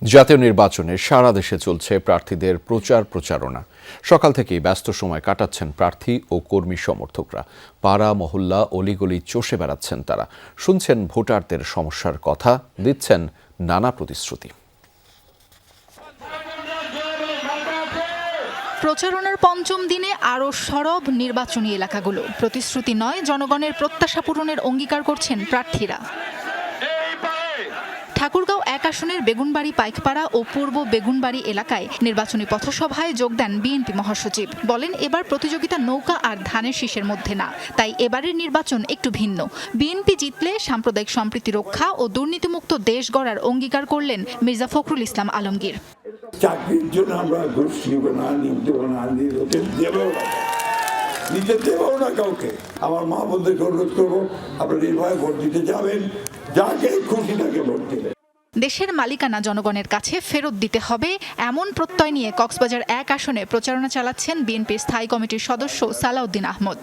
জাতীয় নির্বাচনে সারা দেশে চলছে প্রার্থীদের প্রচারণা। সকাল থেকেই ব্যস্ত সময় কাটাচ্ছেন প্রার্থী ও কর্মী সমর্থকরা। পাড়া মহল্লা অলিগলি চষে বেড়াচ্ছেন তারা। শুনছেন ভোটারদের সমস্যার কথা, দিচ্ছেন নানা প্রতিশ্রুতি। প্রচারণার পঞ্চম দিনে আরও সরব নির্বাচনী এলাকাগুলো। প্রতিশ্রুতি নয়, জনগণের প্রত্যাশা পূরণের অঙ্গীকার করছেন প্রার্থীরা। ঠাকুরগাঁও ১ আসনের বেগুনবাড়ি পাইকপাড়া ও পূর্ব বেগুনবাড়ি এলাকায় নির্বাচনী পথসভায় যোগ দেন বিএনপি মহাসচিব। বলেন, এবার প্রতিযোগিতা নৌকা আর ধানের শীষের মধ্যে না, তাই এবারের নির্বাচন একটু ভিন্ন। বিএনপি জিতলে সাম্প্রদায়িক সম্প্রীতি রক্ষা ও দুর্নীতিমুক্ত দেশ গড়ার অঙ্গীকার করলেন মির্জা ফখরুল ইসলাম আলমগীর। চাকরির জন্য আমরা ঘুষ নিব না, নিতে দেবো না কাউকে। আমার মা বোনদেরকে অনুরোধ করবো, আপনারা নির্ভয়ে ভোট দিতে যাবেন, যাকে খুশি তাকে ভোট দেবেন। দেশের মালিকানা জনগণের কাছে ফেরত দিতে হবে, এমন প্রত্যয় নিয়ে কক্সবাজার ১ আসনে প্রচারণা চালাচ্ছেন বিএনপির স্থায়ী কমিটির সদস্য সালাউদ্দিন আহমদ।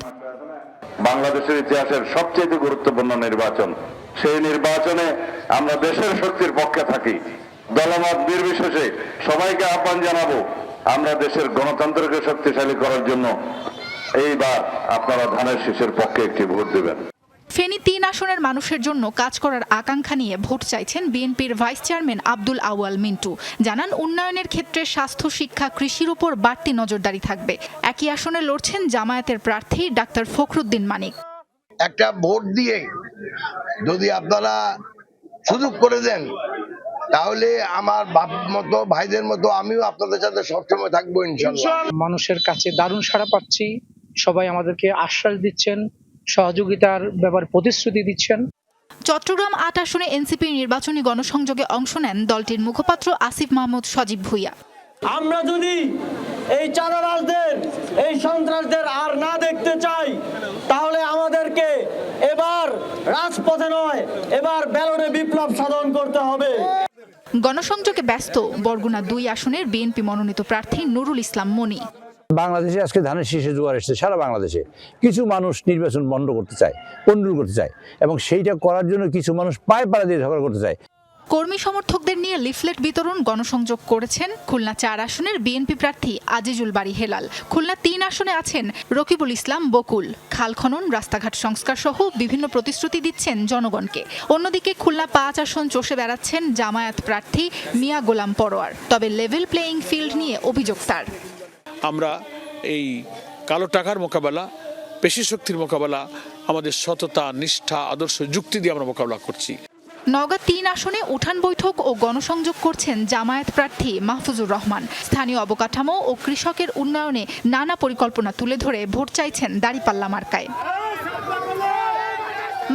বাংলাদেশের ইতিহাসের সবচেয়ে গুরুত্বপূর্ণ নির্বাচন, সেই নির্বাচনে আমরা দেশের শক্তির পক্ষে থাকি। দলমত নির্বিশেষে সবাইকে আহ্বান জানাবো, আমরা দেশের গণতন্ত্রকে শক্তিশালী করার জন্য এইবার আপনারা ধানের শীষের পক্ষে একটি ভোট দেবেন। ফেনী ৩ আসনের মানুষের জন্য কাজ করার আকাঙ্ক্ষা নিয়ে ভোট চাইছেন বিএনপির ভাইস চেয়ারম্যান আব্দুল আউয়াল মিন্টু। জানান, উন্নয়নের ক্ষেত্রে স্বাস্থ্য, শিক্ষা, কৃষির উপর বাড়তি নজরদারি থাকবে। একই আসনে লড়ছেন জামায়াতের প্রার্থী ডাক্তার ফখরুদ্দিন মানিক। একটা ভোট দিয়ে যদি আপনারা সুযোগ করে দেন, তাহলে আমার বাপ মতো ভাইদের মতো আমিও আপনাদের সাথে সবসময় থাকবো ইনশাআল্লাহ। মানুষের কাছে দারুণ সাড়া পাচ্ছি, সবাই আমাদেরকে আশ্বাস দিচ্ছেন, সহযোগিতার ব্যাপারে প্রতিশ্রুতি দিচ্ছেন। চট্টগ্রাম ৮ আসনে এনসিপির নির্বাচনী গণসংযোগে অংশ নেন দলটির মুখপাত্র আসিফ মাহমুদ সজীব ভুইয়া। আমরা যদি এই চাঁদাবাজদের, এই সন্ত্রাসদের আর না দেখতে চাই, তাহলে আমাদেরকে এবার রাজপথে নয়, এবার ব্যালটে বিপ্লব সাধন করতে হবে। গণসংযোগে ব্যস্ত বরগুনা ২ আসনের বিএনপি মনোনীত প্রার্থী নুরুল ইসলাম মনি। বাংলাদেশে আজকে ধানের শীষে জোয়ার এসেছে সারা বাংলাদেশে। কিছু মানুষ নির্বাচন বন্ধ করতে চায়, কন্ট্রোল করতে চায়, এবং সেইটা করার জন্য কিছু মানুষ পায়ে পাড়া দিয়ে ঝগড়া করতে চায়। কর্মী সমর্থকদের নিয়ে লিফলেট বিতরণ, গণসংযোগ করেছেন খুলনা ৪ আসনের বিএনপি প্রার্থী আজিজুল বারী হেলাল। খুলনা ৩ আসনে আছেন রকিবুল ইসলাম বকুল। খাল খনন, রাস্তাঘাট সংস্কার সহ বিভিন্ন প্রতিশ্রুতি দিচ্ছেন জনগণকে। অন্যদিকে খুলনা ৫ আসন চষে বেড়াচ্ছেন জামায়াত প্রার্থী মিয়া গোলাম পরোয়ার। তবে লেভেল প্লেয়িং ফিল্ড নিয়ে অভিযোগ তার। আমরা এই কালো টাকার মোকাবেলা, পেশি শক্তির মোকাবেলা আমাদের সততা, নিষ্ঠা, আদর্শ, যুক্তি দিয়ে আমরা মোকাবেলা করছি। নওগাঁ ৩ আসনে উঠান বৈঠক ও গণসংযোগ করছেন জামায়াত প্রার্থী মাহফুজুর রহমান। স্থানীয় অবকাঠামো ও কৃষকের উন্নয়নে নানা পরিকল্পনা তুলে ধরে ভোট চাইছেন দাঁড়িপাল্লা মার্কায়।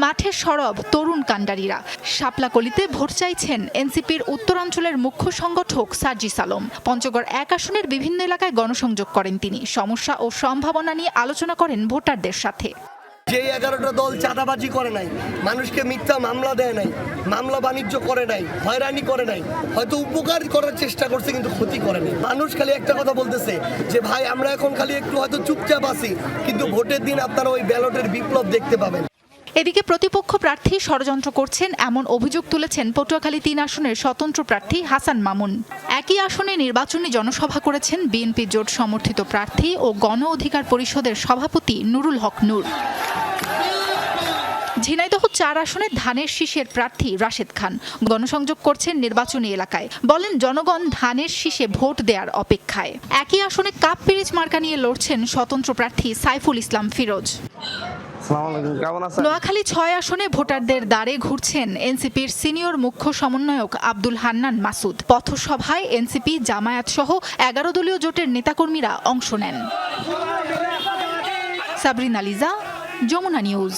মাঠে সরব তরুণ কাণ্ডারীরা। শাপলাকলিতে ভোট চাইছেন এনসিপির উত্তরাঞ্চলের মুখ্য সংগঠক সার্জিস আলম। পঞ্চগড় ১ আসনের বিভিন্ন এলাকায় গণসংযোগ করেন তিনি। সমস্যা ও সম্ভাবনা নিয়ে আলোচনা করেন ভোটারদের সাথে। যে 11টা দল চাঁদাবাজি করে নাই, মানুষকে মিথ্যা মামলা দেয় নাই, মামলা বাণিজ্য করে নাই, হয়রানি করে নাই, হয়তো উপকার করার চেষ্টা করছে কিন্তু ক্ষতি করে নাই। মানুষ খালি একটা কথা বলতেছে যে ভাই আমরা এখন খালি একটু হয়তো চুপচাপ আছি, কিন্তু ভোটের দিন আপনারা ওই ব্যালটের বিপ্লব দেখতে পাবেন। এদিকে প্রতিপক্ষ প্রার্থী ষড়যন্ত্র করছেন এমন অভিযোগ তুলেছেন পটুয়াখালী 3 আসনের স্বতন্ত্র প্রার্থী হাসান মামুন। একই আসনে নির্বাচনী জনসভা করেছেন বিএনপি জোট সমর্থিত প্রার্থী ও গণ অধিকার পরিষদের সভাপতি নুরুল হক নূর। ঝিনাইদহ ৪ আসনে ধানের শীষের প্রার্থী রাশেদ খান গণসংযোগ করছেন নির্বাচনী এলাকায়। বলেন, জনগণ ধানের শীষে ভোট দেওয়ার অপেক্ষায়। একই আসনে কাপ পিরিচ মার্কা নিয়ে লড়ছেন স্বতন্ত্র প্রার্থী সাইফুল ইসলাম ফিরোজ। নোয়াখালী ৬ আসনে ভোটারদের দ্বারে ঘুরছেন এনসিপির সিনিয়র মুখ্য সমন্বয়ক আব্দুল হান্নান মাসুদ। পথসভায় এনসিপি, জামায়াত সহ ১১ দলীয় জোটের নেতাকর্মীরা অংশ নেন। সাবরিনা লিজা, যমুনা নিউজ।